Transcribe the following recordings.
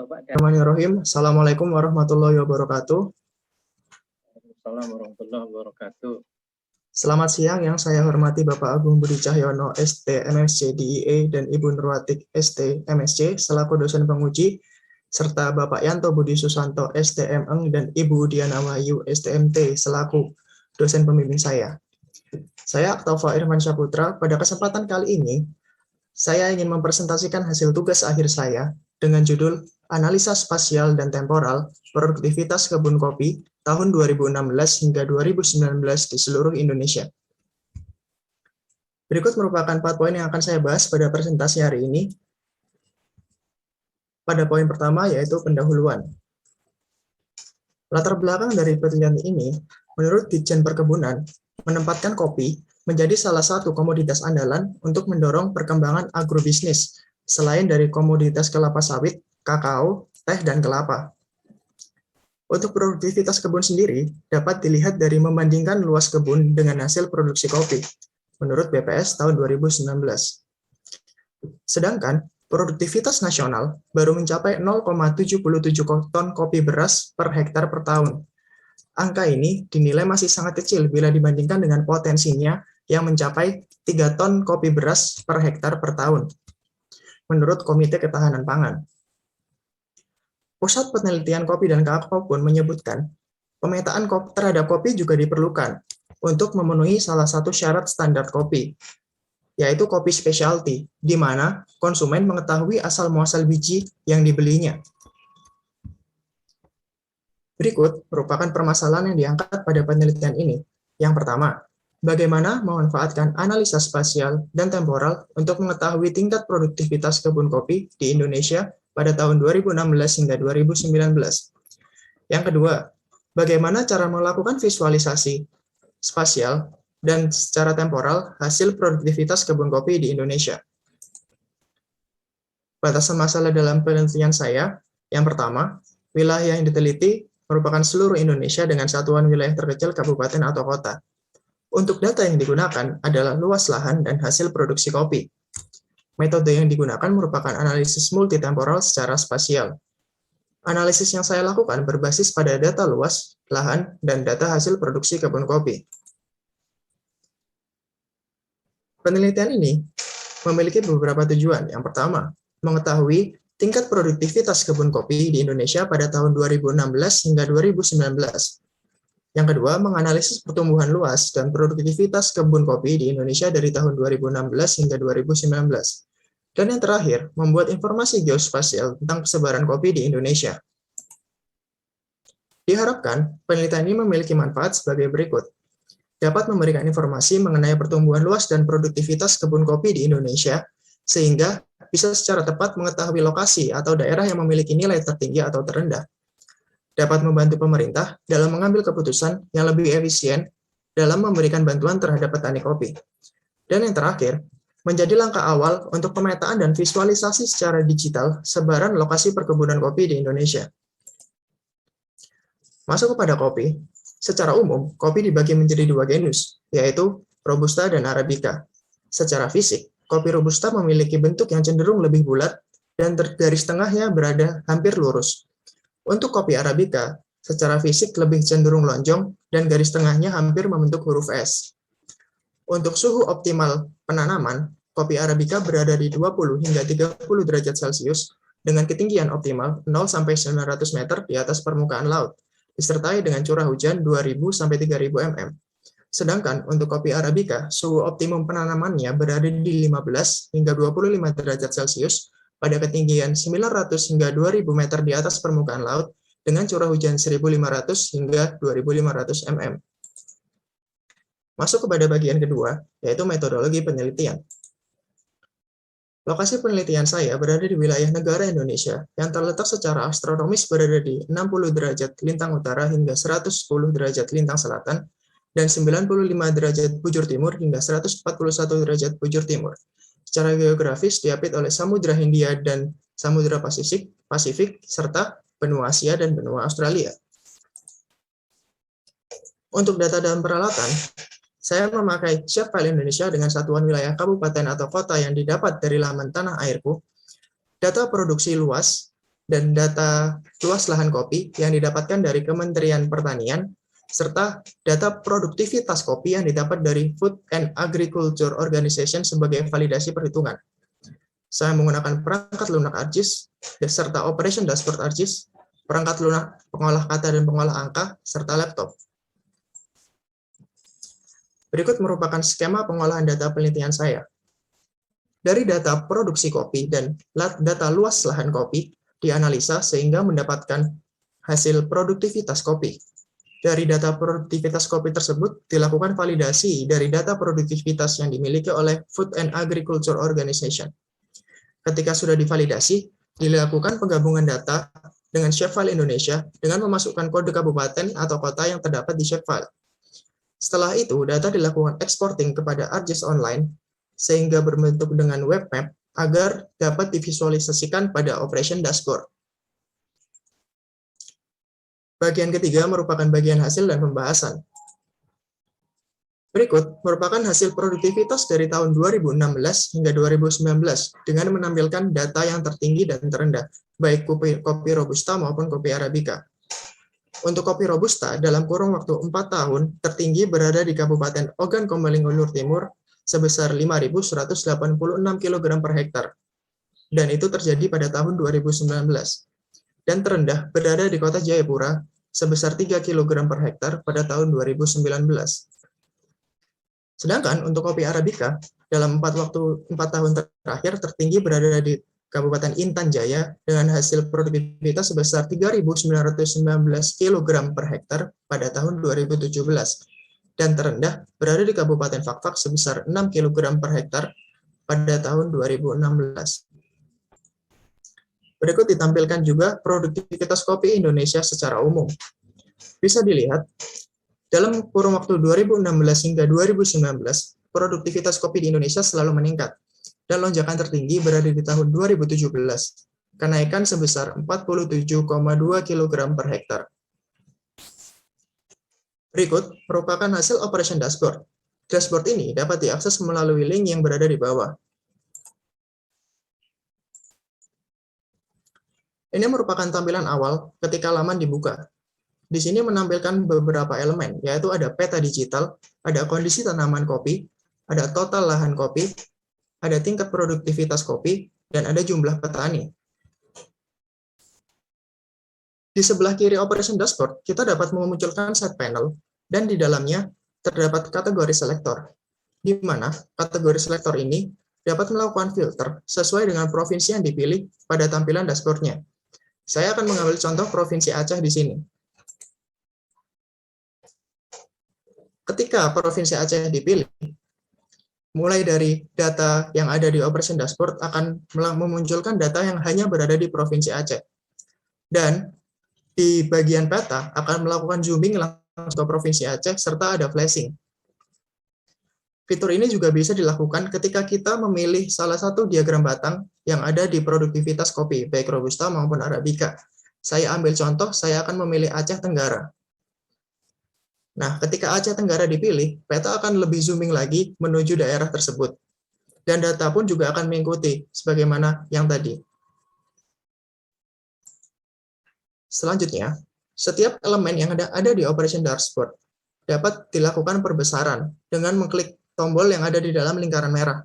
Bapak. Bismillahirrahmanirrahim. Assalamualaikum warahmatullahi wabarakatuh. Waalaikumsalam warahmatullahi wabarakatuh. Selamat siang yang saya hormati Bapak Agung Budi Cahyono, ST MSc DIE, dan Ibu Nurwatik, ST MSc, selaku dosen penguji, serta Bapak Yanto Budi Susanto, STMeng, dan Ibu Diana Wahyu, STMT, selaku dosen pembimbing saya. Saya Aktafa Irman Syaputra. Pada kesempatan kali ini, saya ingin mempresentasikan hasil tugas akhir saya dengan judul Analisa Spasial dan Temporal Produktivitas Kebun Kopi tahun 2016 hingga 2019 di seluruh Indonesia. Berikut merupakan 4 poin yang akan saya bahas pada presentasi hari ini. Pada poin pertama yaitu pendahuluan. Latar belakang dari penelitian ini, menurut Ditjen Perkebunan, menempatkan kopi menjadi salah satu komoditas andalan untuk mendorong perkembangan agrobisnis, selain dari komoditas kelapa sawit, kakao, teh, dan kelapa. Untuk produktivitas kebun sendiri, dapat dilihat dari membandingkan luas kebun dengan hasil produksi kopi, menurut BPS tahun 2019. Sedangkan, produktivitas nasional baru mencapai 0,77 ton kopi beras per hektar per tahun. Angka ini dinilai masih sangat kecil bila dibandingkan dengan potensinya yang mencapai 3 ton kopi beras per hektar per tahun, menurut Komite Ketahanan Pangan. Pusat Penelitian Kopi dan Kakao pun menyebutkan, pemetaan terhadap kopi juga diperlukan untuk memenuhi salah satu syarat standar kopi, yaitu kopi specialty, di mana konsumen mengetahui asal-muasal biji yang dibelinya. Berikut merupakan permasalahan yang diangkat pada penelitian ini. Yang pertama, bagaimana memanfaatkan analisa spasial dan temporal untuk mengetahui tingkat produktivitas kebun kopi di Indonesia pada tahun 2016 hingga 2019. Yang kedua, bagaimana cara melakukan visualisasi spasial dan secara temporal hasil produktivitas kebun kopi di Indonesia. Batasan masalah dalam penelitian saya, yang pertama, wilayah yang diteliti merupakan seluruh Indonesia dengan satuan wilayah terkecil kabupaten atau kota. Untuk data yang digunakan adalah luas lahan dan hasil produksi kopi. Metode yang digunakan merupakan analisis multitemporal secara spasial. Analisis yang saya lakukan berbasis pada data luas, lahan, dan data hasil produksi kebun kopi. Penelitian ini memiliki beberapa tujuan. Yang pertama, mengetahui tingkat produktivitas kebun kopi di Indonesia pada tahun 2016 hingga 2019. Yang kedua, menganalisis pertumbuhan luas dan produktivitas kebun kopi di Indonesia dari tahun 2016 hingga 2019. Dan yang terakhir, membuat informasi geospasial tentang persebaran kopi di Indonesia. Diharapkan, penelitian ini memiliki manfaat sebagai berikut. Dapat memberikan informasi mengenai pertumbuhan luas dan produktivitas kebun kopi di Indonesia, sehingga bisa secara tepat mengetahui lokasi atau daerah yang memiliki nilai tertinggi atau terendah. Dapat membantu pemerintah dalam mengambil keputusan yang lebih efisien dalam memberikan bantuan terhadap petani kopi. Dan yang terakhir, menjadi langkah awal untuk pemetaan dan visualisasi secara digital sebaran lokasi perkebunan kopi di Indonesia. Masuk kepada kopi, secara umum, kopi dibagi menjadi 2 genus, yaitu Robusta dan Arabica. Secara fisik, kopi Robusta memiliki bentuk yang cenderung lebih bulat dan garis tengahnya berada hampir lurus. Untuk kopi Arabica, secara fisik lebih cenderung lonjong dan garis tengahnya hampir membentuk huruf S. Untuk suhu optimal penanaman, kopi Arabica berada di 20 hingga 30 derajat Celcius dengan ketinggian optimal 0-900 meter di atas permukaan laut, disertai dengan curah hujan 2.000-3.000 mm. Sedangkan untuk kopi Arabica, suhu optimum penanamannya berada di 15 hingga 25 derajat Celcius pada ketinggian 900 hingga 2.000 meter di atas permukaan laut dengan curah hujan 1.500 hingga 2.500 mm. Masuk kepada bagian kedua, yaitu metodologi penelitian. Lokasi penelitian saya berada di wilayah negara Indonesia yang terletak secara astronomis berada di 60 derajat lintang utara hingga 110 derajat lintang selatan dan 95 derajat bujur timur hingga 141 derajat bujur timur. Secara geografis diapit oleh Samudra Hindia dan Samudra Pasifik serta benua Asia dan benua Australia. Untuk data dan peralatan, saya memakai Shapefile Indonesia dengan satuan wilayah kabupaten atau kota yang didapat dari laman Tanah Airku, data produksi luas, dan data luas lahan kopi yang didapatkan dari Kementerian Pertanian, serta data produktivitas kopi yang didapat dari Food and Agriculture Organization sebagai validasi perhitungan. Saya menggunakan perangkat lunak ArcGIS, serta Operation Dashboard ArcGIS, perangkat lunak pengolah kata dan pengolah angka, serta laptop. Berikut merupakan skema pengolahan data penelitian saya. Dari data produksi kopi dan data luas lahan kopi, dianalisa sehingga mendapatkan hasil produktivitas kopi. Dari data produktivitas kopi tersebut, dilakukan validasi dari data produktivitas yang dimiliki oleh Food and Agriculture Organization. Ketika sudah divalidasi, dilakukan penggabungan data dengan shapefile Indonesia dengan memasukkan kode kabupaten atau kota yang terdapat di shapefile. Setelah itu, data dilakukan exporting kepada ArcGIS Online, sehingga berbentuk dengan web map agar dapat divisualisasikan pada Operation Dashboard. Bagian ketiga merupakan bagian hasil dan pembahasan. Berikut merupakan hasil produktivitas dari tahun 2016 hingga 2019 dengan menampilkan data yang tertinggi dan terendah, baik kopi Robusta maupun kopi Arabica. Untuk kopi Robusta, dalam kurun waktu 4 tahun, tertinggi berada di Kabupaten Ogan Komering Ilir Timur sebesar 5.186 kg per hektar. Dan itu terjadi pada tahun 2019. Dan terendah berada di Kota Jayapura sebesar 3 kg per hektar pada tahun 2019. Sedangkan untuk kopi Arabica, dalam 4 tahun terakhir tertinggi berada di Kabupaten Intan Jaya dengan hasil produktivitas sebesar 3.919 kg per hektar pada tahun 2017. Dan terendah berada di Kabupaten Fakfak sebesar 6 kg per hektar pada tahun 2016. Berikut ditampilkan juga produktivitas kopi Indonesia secara umum. Bisa dilihat, dalam kurun waktu 2016 hingga 2019, produktivitas kopi di Indonesia selalu meningkat, dan lonjakan tertinggi berada di tahun 2017, kenaikan sebesar 47,2 kg per hektar. Berikut merupakan hasil Operation Dashboard. Dashboard ini dapat diakses melalui link yang berada di bawah. Ini merupakan tampilan awal ketika laman dibuka. Di sini menampilkan beberapa elemen, yaitu ada peta digital, ada kondisi tanaman kopi, ada total lahan kopi, ada tingkat produktivitas kopi, dan ada jumlah petani. Di sebelah kiri Operation Dashboard, kita dapat memunculkan side panel, dan di dalamnya terdapat kategori selektor, di mana kategori selektor ini dapat melakukan filter sesuai dengan provinsi yang dipilih pada tampilan dashboard-nya. Saya akan mengambil contoh Provinsi Aceh di sini. Ketika Provinsi Aceh dipilih, mulai dari data yang ada di Operation Dashboard akan memunculkan data yang hanya berada di Provinsi Aceh. Dan di bagian peta akan melakukan zooming langsung ke Provinsi Aceh serta ada flashing. Fitur ini juga bisa dilakukan ketika kita memilih salah satu diagram batang yang ada di produktivitas kopi, baik Robusta maupun Arabica. Saya ambil contoh, saya akan memilih Aceh Tenggara. Nah, ketika Aceh Tenggara dipilih, peta akan lebih zooming lagi menuju daerah tersebut. Dan data pun juga akan mengikuti, sebagaimana yang tadi. Selanjutnya, setiap elemen yang ada di Operation Dashboard dapat dilakukan perbesaran dengan mengklik tombol yang ada di dalam lingkaran merah.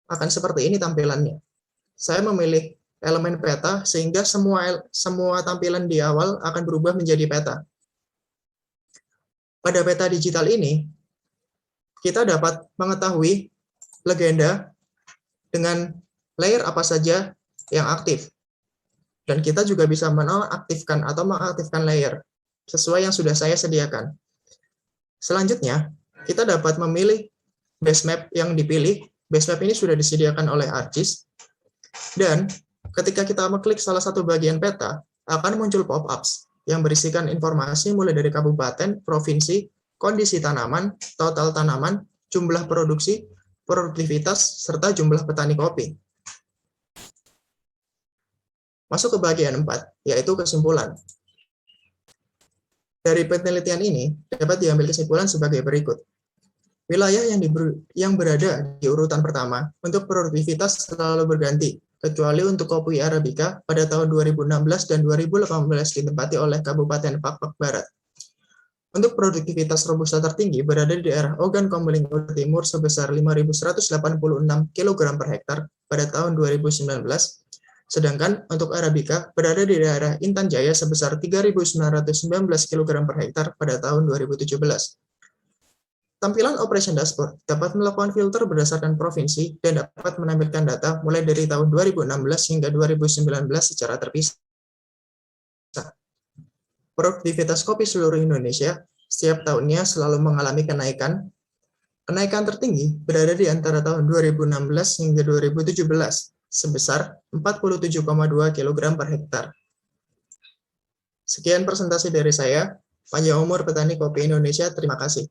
Akan seperti ini tampilannya. Saya memilih elemen peta sehingga semua tampilan di awal akan berubah menjadi peta. Pada peta digital ini, kita dapat mengetahui legenda dengan layer apa saja yang aktif. Dan kita juga bisa menonaktifkan atau mengaktifkan layer sesuai yang sudah saya sediakan. Selanjutnya, kita dapat memilih base map yang dipilih. Base map ini sudah disediakan oleh ArcGIS. Dan ketika kita mengklik salah satu bagian peta, akan muncul pop-ups yang berisikan informasi mulai dari kabupaten, provinsi, kondisi tanaman, total tanaman, jumlah produksi, produktivitas, serta jumlah petani kopi. Masuk ke bagian 4, yaitu kesimpulan. Dari penelitian ini, dapat diambil kesimpulan sebagai berikut. Wilayah yang berada di urutan pertama untuk produktivitas selalu berganti, kecuali untuk kopi Arabica pada tahun 2016 dan 2018 ditempati oleh Kabupaten Pakpak Barat. Untuk produktivitas Robusta tertinggi berada di daerah Ogan Komering Timur sebesar 5.186 kg per hektar pada tahun 2019, sedangkan untuk Arabica berada di daerah Intan Jaya sebesar 3.919 kg per hektar pada tahun 2017. Tampilan Operation Dashboard dapat melakukan filter berdasarkan provinsi dan dapat menampilkan data mulai dari tahun 2016 hingga 2019 secara terpisah. Produktivitas kopi seluruh Indonesia setiap tahunnya selalu mengalami kenaikan. Kenaikan tertinggi berada di antara tahun 2016 hingga 2017 sebesar 47,2 kg per hektar. Sekian presentasi dari saya, Panjang Umur Petani Kopi Indonesia. Terima kasih.